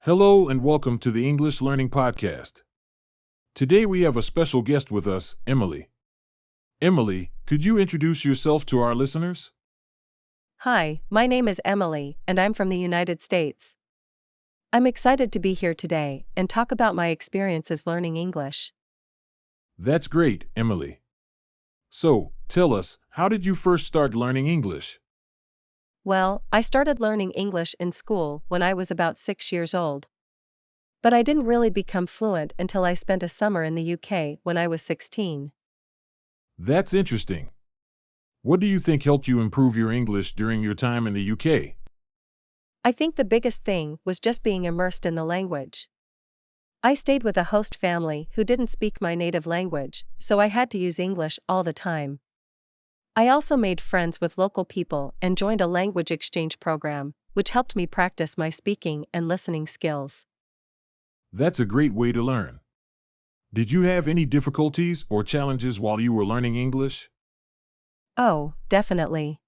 Hello and welcome to the English Learning Podcast. Today we have a special guest with us, Emily. Emily, could you introduce yourself to our listeners? Hi, my name is Emily, and I'm from the United States. I'm excited to be here today and talk about my experiences learning English. That's great, Emily. So, tell us, how did you first start learning English? Well, I started learning English in school when I was about 6 years old. But I didn't really become fluent until I spent a summer in the UK when I was 16. That's interesting. What do you think helped you improve your English during your time in the UK? I think the biggest thing was just being immersed in the language. I stayed with a host family who didn't speak my native language, so I had to use English all the time. I also made friends with local people and joined a language exchange program, which helped me practice my speaking and listening skills. That's a great way to learn. Did you have any difficulties or challenges while you were learning English? Oh, definitely.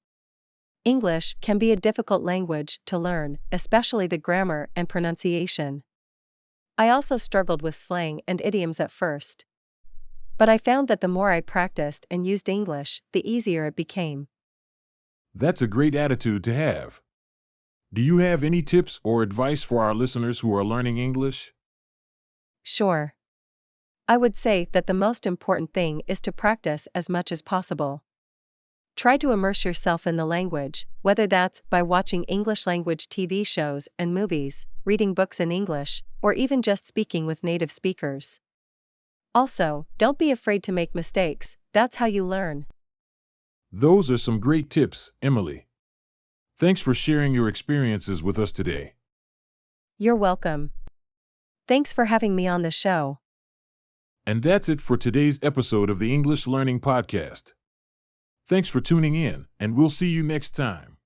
English can be a difficult language to learn, especially the grammar and pronunciation. I also struggled with slang and idioms at first. But I found that the more I practiced and used English, the easier it became. That's a great attitude to have. Do you have any tips or advice for our listeners who are learning English? Sure. I would say that the most important thing is to practice as much as possible. Try to immerse yourself in the language, whether that's by watching English language TV shows and movies, reading books in English, or even just speaking with native speakers. Also, don't be afraid to make mistakes, that's how you learn. Those are some great tips, Emily. Thanks for sharing your experiences with us today. You're welcome. Thanks for having me on the show. And that's it for today's episode of the English Learning Podcast. Thanks for tuning in, and we'll see you next time.